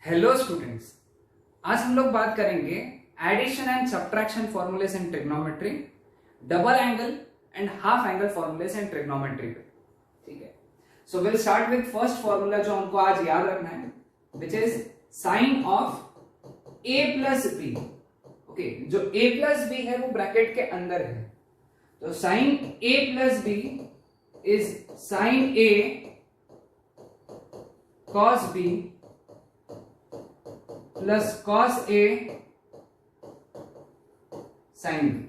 Hello students, आज हम लोग बात करेंगे addition and subtraction formulas in trigonometry, double angle and half angle formulas in trigonometry पे। ठीक है, so will start with first formula जो हमको आज याद रखना है, which is sine of A plus B. Okay, जो ए प्लस बी है वो ब्रैकेट के अंदर है, तो sine A plus B is sine A cos B plus cos A sine B.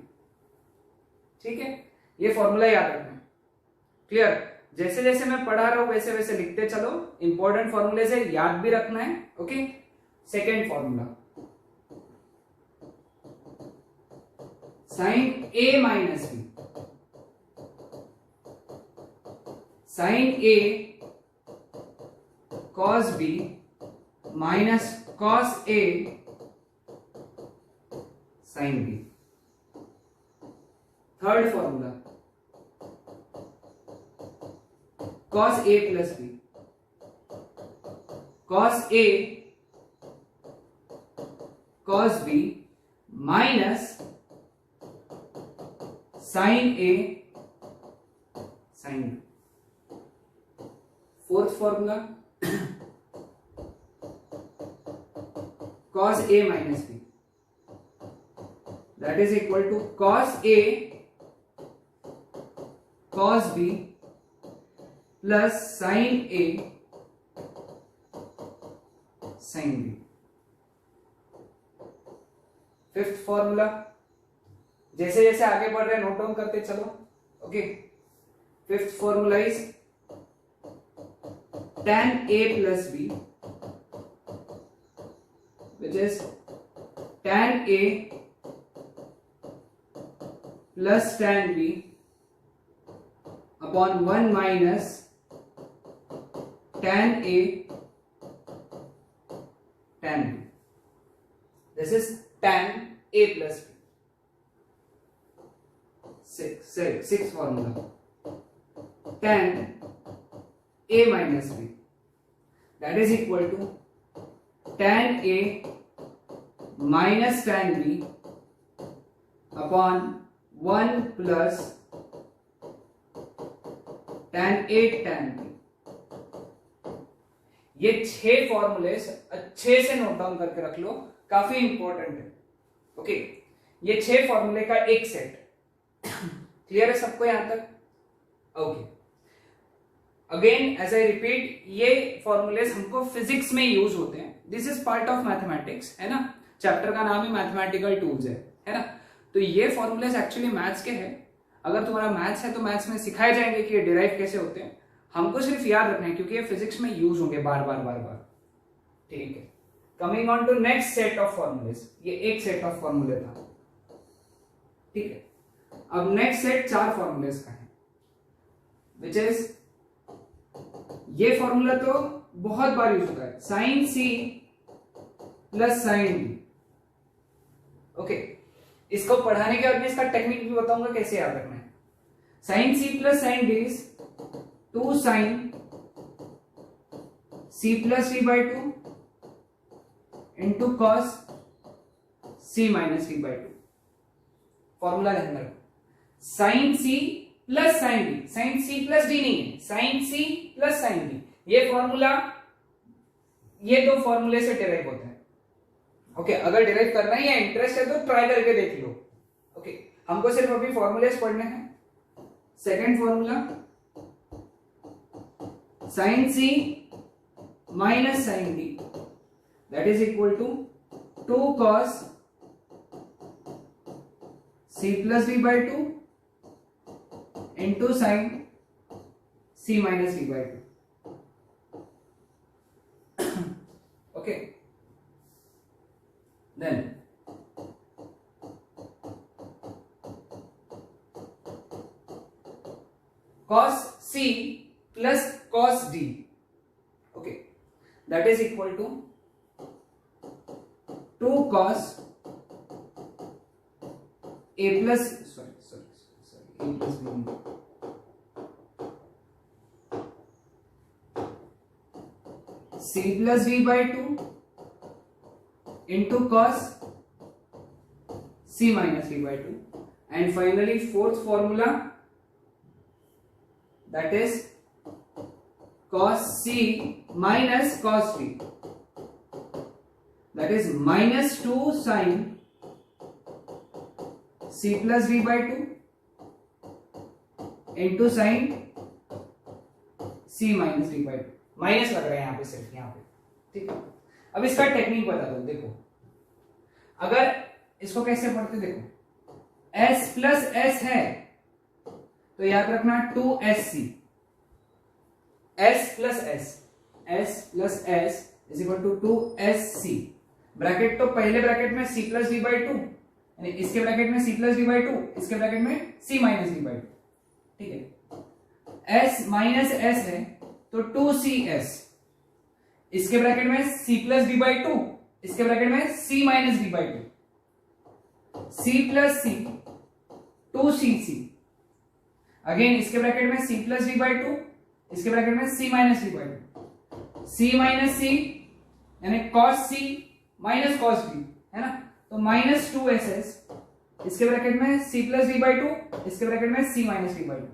ठीक है, ये फॉर्मूला याद रखना है। क्लियर? जैसे जैसे मैं पढ़ा रहा हूं वैसे वैसे लिखते चलो, इंपॉर्टेंट फॉर्मूले से याद भी रखना है। Okay, second formula sine A minus B, sine A cos B minus cos A sine B. Third formula cos A plus B, cos A cos B minus sine A sine B. Fourth formula cos a minus b, that is equal to cos a cos b plus sin a sin b। Fifth formula, जैसे जैसे आगे बढ़ रहे हैं note down करते चलो। Okay, fifth formula is tan a plus b, which is tan A plus tan B upon 1 minus tan A tan B. This is tan A plus B. Sixth formula, tan A minus B, that is equal to tan A minus tan B upon 1 plus tan A tan B। ये 6 फॉर्मूले अच्छे से note down करके रख लो, काफी important है। Okay, ये 6 फॉर्मूले का एक सेट। क्लियर है सबको यहां तक? Okay, again as I repeat, ये फॉर्मूलेस हमको फिजिक्स में यूज होते हैं। This is part of mathematics, है ना। चैप्टर का नाम ही मैथमेटिकल टूल्स है ना। तो ये फॉर्मूलेस एक्चुअली मैथ्स के हैं। अगर तुम्हारा मैथ्स है तो मैथ्स में सिखाए जाएंगे कि ये डिराइव कैसे होते हैं। हमको सिर्फ याद रखना है क्योंकि ये फिजिक्स में यूज होंगे बार बार बार बार। ठीक है, coming on to next set of formulas. ये एक सेट ऑफ फॉर्मूले था। ठीक है, अब नेक्स्ट सेट 4 फॉर्मूलेस का है, विच इज, ये फॉर्मूला तो बहुत बार यूज होता है, sine C plus sine D. Okay, इसको पढ़ाने के बाद भी इसका टेक्निक भी बताऊंगा कैसे याद रखना है। Sine C plus sine D is 2 sine C plus D by 2 into cos C minus D by 2। Formula ध्यान रखो, sine C plus sine D, sine C plus D नहीं है, sine C plus sine D. ये formula, ये 2 फॉर्मूले से derive होता है। ओके, अगर डिराइव करना ही है, इंटरेस्ट है तो ट्राई करके देख लो। ओके, हमको सिर्फ अभी फॉर्मूलेस पढ़ने हैं। Second formula sine C minus sine D, that is equal to 2 cos C plus D by 2 into sine C minus D by 2। Okay, then cos C plus cos D, okay, that is equal to 2 cos A plus A plus B c plus d by 2 into cos c minus v by 2, and finally fourth formula, that is cos c minus cos v, that is minus 2 sin c plus v by 2 into sin c minus v by 2. Minus लग रहा है यहां पे, सिर्फ यहां पे, ठीक है। अब इसका टेक्निक बता दो। देखो अगर इसको कैसे पढ़ते, देखो s प्लस s है तो याद रखना 2sc, s plus s is equal to 2sc, bracket तो पहले ब्रैकेट में c प्लस वी बाई 2, यानी इसके ब्रैकेट में c प्लस वी बाई 2, इसके ब्रैकेट में c माइनस वी बाई 2, ठीक है। s माइनस s है तो 2cs, इसके ब्रैकेट में c प्लस वी बाई 2, इसके ब्रैकेट में c minus V by 2, c plus c 2cc, again इसके ब्रैकेट में c प्लस वी बाई 2, इसके ब्रैकेट में c minus V by 2, c minus c यानी cos c minus cos v, है ना, तो माइनस 2ss, इसके ब्रैकेट में c प्लस वी बाई 2, इसके ब्रैकेट में c माइनस वी बाई 2।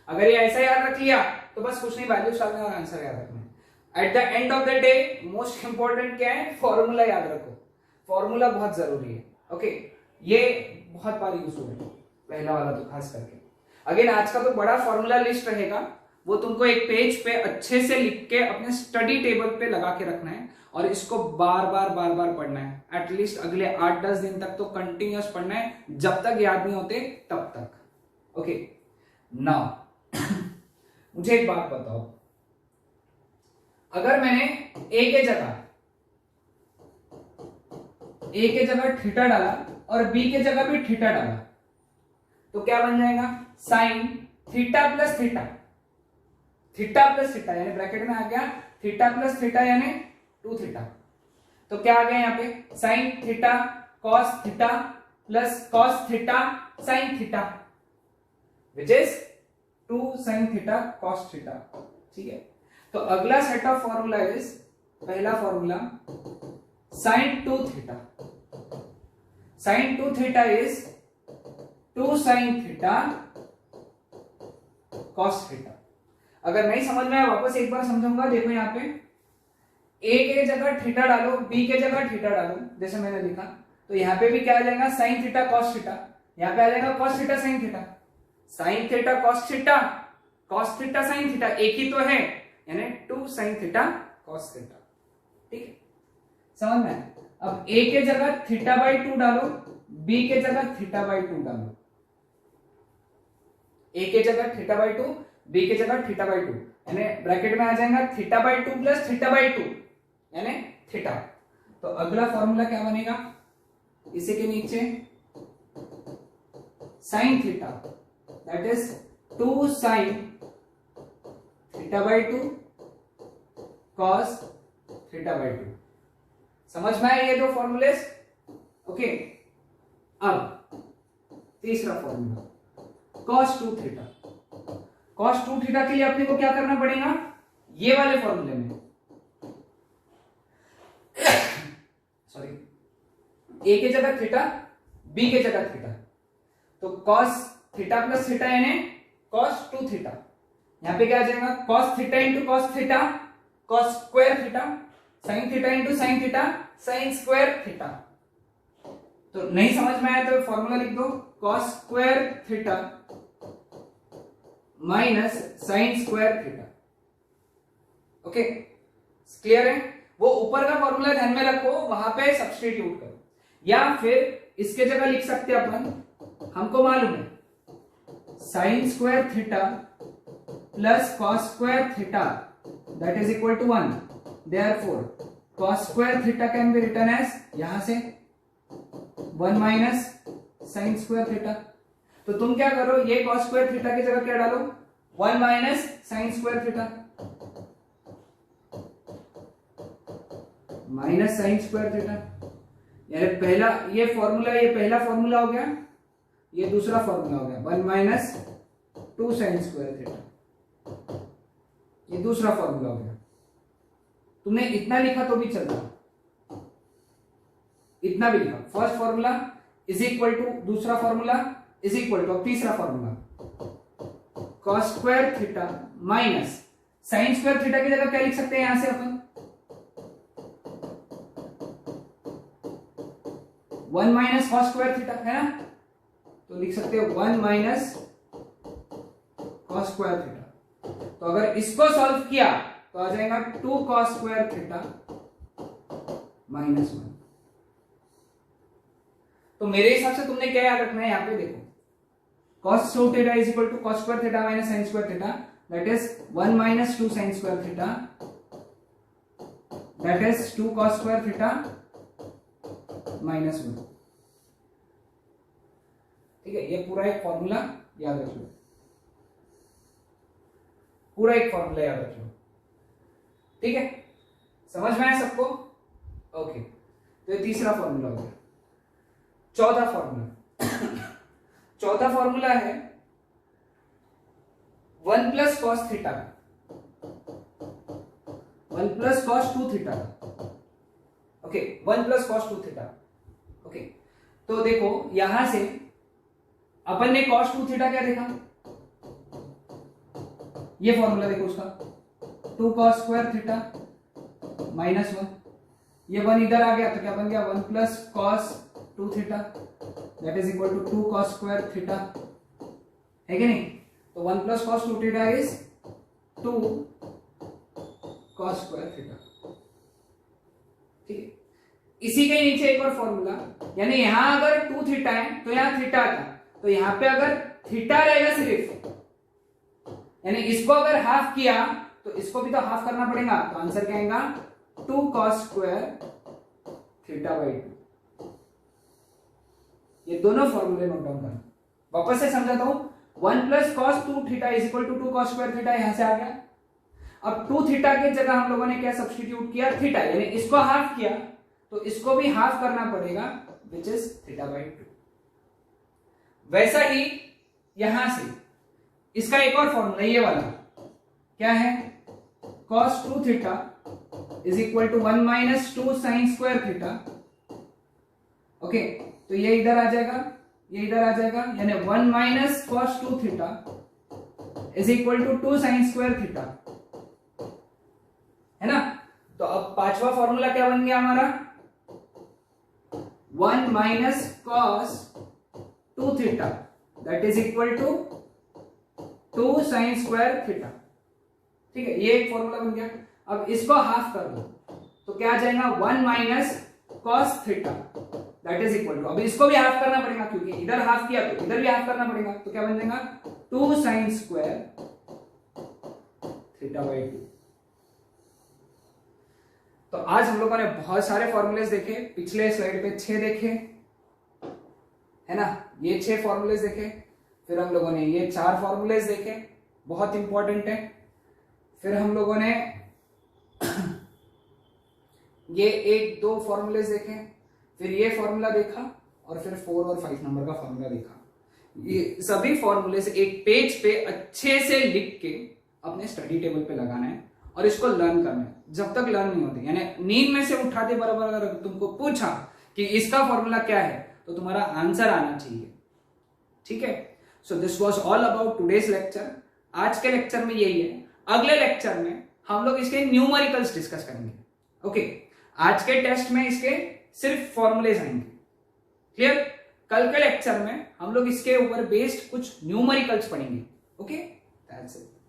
अगर ये ऐसा याद रख लिया तो बस कुछ नहीं, वैल्यू निकालना और आंसर याद रखना है। At the end of the day most important क्या है, फॉर्मूला याद रखो, फॉर्मूला बहुत जरूरी है। ओके, ये बहुत बार यूज हुआ है, पहला वाला तो खास करके। अगेन आज का तो बड़ा फॉर्मूला लिस्ट रहेगा, वो तुमको एक पेज पे अच्छे से लिख के अपने स्टडी टेबल पे लगा के रखना है और इसको बार बार पढ़ना है। एटलीस्ट अगले 8-10 दिन तक तो कंटिन्यूअस पढ़ना है, जब तक याद नहीं होते तब तक। ओके, नाउ मुझे एक बात बताओ, अगर मैंने ए के जगह थीटा डाला और बी के जगह भी थीटा डाला तो क्या बन जाएगा, sine theta plus theta, theta plus theta यानी ब्रैकेट में आ गया थीटा प्लस थीटा यानी 2 थीटा, तो क्या आ गया यहाँ पे sine theta cos theta plus cos theta sine theta, which is 2 sine theta cos theta, ठीक है। तो अगला सेट ऑफ फॉर्मूला इज, पहला formula sine 2 theta, sine 2 theta is 2 sine theta cos theta. अगर नहीं समझ में आया वापस एक बार समझाऊंगा। देखो यहाँ पे a के जगह थीटा डालो, b के जगह थीटा डालो, जैसे मैंने लिखा, तो यहाँ पे भी क्या आ जाएगा साइन थीटा कॉस थीटा, यहाँ पे आ जाएगा cos theta sine theta, sine theta cos theta sine theta एक ही तो है, यानी 2 साइन थीटा कॉस थीटा, ठीक है, समझ में। अब a के जगह थीटा बाई 2 डालो, b के जगह थीटा बाई 2 डालो, a के जगह थीटा बाई 2, b के जगह थीटा बाई 2, यानी ब्रैकेट में आ जाएगा theta by 2 plus theta by 2 यानी थीटा। तो अगला फॉर्मूला क्या बनेगा, इसी के नीचे sine theta that is 2 sine theta by 2 cos theta by 2। समझ में आए ये दो फॉर्मूले? ओके, अब तीसरा formula cos 2 theta. Cos 2 theta के लिए अपने को क्या करना पड़ेगा, ये वाले फॉर्मूले में सॉरी, ए के जगह थीटा, बी के जगह थीटा, तो कॉस थीटा प्लस थीटा यानी कॉस 2 थीटा, यहां पे क्या आ जाएगा cos theta into cos theta cos square theta, sine theta into sine theta sine square theta. तो नहीं समझ में आया तो फॉर्मूला लिख दो, cos square theta minus sine square theta. Okay, clear है? वो ऊपर का फॉर्मूला ध्यान में रखो, वहां पे सब्स्टिट्यूट करो, या फिर इसके जगह लिख सकते हैं अपन, हमको मालूम है sine square theta plus cos square theta that is equal to 1, therefore cos square theta can be written as, यहां से 1 माइनस साइन स्क्वायर थीटा। तो तुम क्या करो, ये कॉस स्क्वायर थीटा की जगह क्या डालो, 1 minus sine square theta minus sine square theta, यानी पहला ये फॉर्मूला, ये पहला फॉर्मूला हो गया, ये दूसरा फॉर्मूला हो गया 1 माइनस 2 साइन स्क्वायर थीटा, ये दूसरा फॉर्मूला हो गया। तुमने इतना लिखा तो भी चल रहा, इतना भी लिखा, first formula is equal to दूसरा फॉर्मूला इज इक्वल टू तीसरा formula cos square theta minus sine square theta की जगह क्या लिख सकते हैं यहां से अपन 1 माइनस cos स्क्वायर थीटा है ना, तो लिख सकते हो 1 माइनस cos स्क्वायर थीटा। तो अगर इसको सॉल्व किया तो आ जाएगा 2 cos स्क्वायर थीटा माइनस 1। तो मेरे हिसाब से तुमने क्या याद रखना है यहां पे देखो, cos 2 theta is equal to cos square theta minus sin square theta, that is 1 minus 2 sin square theta, that is 2 cos square theta minus 1। ठीक है, ये पूरा एक फॉर्मूला याद रख लो, पूरा एक फॉर्मूला याद रख लो। ठीक है, समझ में आया सबको? ओके, तो ये तीसरा फॉर्मूला हो गया। चौथा फॉर्मूला चौथा फॉर्मूला है 1 plus cos theta, 1 plus cos 2 theta. Okay, 1 plus cos 2 theta. Okay, तो देखो यहां से अपन ने cos 2 थीटा क्या देखा, ये फॉर्मूला देखो उसका 2 cos स्क्वायर थीटा माइनस 1, ये 1 इधर आ गया तो क्या बन गया 1 plus cos 2 theta that is equal to 2 cos square theta, है कि नहीं? तो 1 plus cos 2 theta is 2 cos square theta. ठीक है, इसी के नीचे एक और फॉर्मूला, यानी यहां अगर 2 थीटा है तो यहां थीटा था, तो यहां पे अगर थीटा रहेगा सिर्फ, यानी इसको अगर हाफ किया तो इसको भी तो हाफ करना पड़ेगा, तो आंसर क्या आएगा 2 cos स्क्वायर थीटा बाई 2। ये दोनों फॉर्मूले नोट डाउन करना। वापस से समझाता हूं, 1 plus cos 2 theta is equal to 2 cos square theta यहां से आ गया। अब 2 थीटा की जगह हम लोगों ने क्या सब्स्टिट्यूट किया, थीटा, यानी इसको हाफ किया तो इसको भी हाफ करना पड़ेगा, विच इज थीटा बाई 2। वैसा ही यहां से इसका एक और फॉर्मूला ये वाला क्या है, cos 2 theta is equal to 1 minus 2 sine square theta. Okay, तो ये इधर आ जाएगा, ये इधर आ जाएगा, यानी 1 minus cos 2 theta is equal to 2 sine square theta, है ना? तो अब पांचवा फॉर्मूला क्या बन गया हमारा, 1 minus cos 2 theta that is equal to 2 sine square theta. ठीक है, ये एक फॉर्मूला बन गया। अब इसको हाफ कर दो तो क्या आ जाएगा 1 minus cos theta that is equal to, अब इसको भी हाफ करना पड़ेगा क्योंकि इधर हाफ किया तो इधर भी हाफ करना पड़ेगा, तो क्या बन जाएगा 2 साइन स्क्वायर थीटा बाई 2। तो आज हम लोगों ने बहुत सारे फॉर्मूलेस देखे, पिछले स्लाइड पे 6 देखे, है ना? ये 6 फॉर्मूलेस देखे, फिर हम लोगों ने ये 4 फॉर्मूलेस देखे, बहुत इंपॉर्टेंट है। फिर हम लोगों ने ये 1-2 फॉर्मूलेस देखे, फिर ये फॉर्मूला देखा, और फिर 4 और 5 नंबर का फॉर्मूला देखा। ये सभी फॉर्मूलेस एक पेज पे अच्छे से लिख के अपने स्टडी टेबल पे लगाना है और इसको लर्न करना है जब तक लर्न नहीं होती, यानी नींद में से उठाते बराबर अगर तुमको पूछा कि इसका फॉर्मूला क्या है तो तुम्हारा आंसर आना चाहिए। ठीक है, so this was all about today's lecture. आज के लेक्चर में यही है, अगले लेक्चर में हम लोग इसके न्यूमेरिकल्स डिस्कस करेंगे। ओके, आज के टेस्ट में इसके सिर्फ फॉर्मूलेज आएंगे, क्लियर? कल के लेक्चर में हम लोग इसके ऊपर बेस्ड कुछ न्यूमेरिकल्स पढ़ेंगे। Okay, that's it.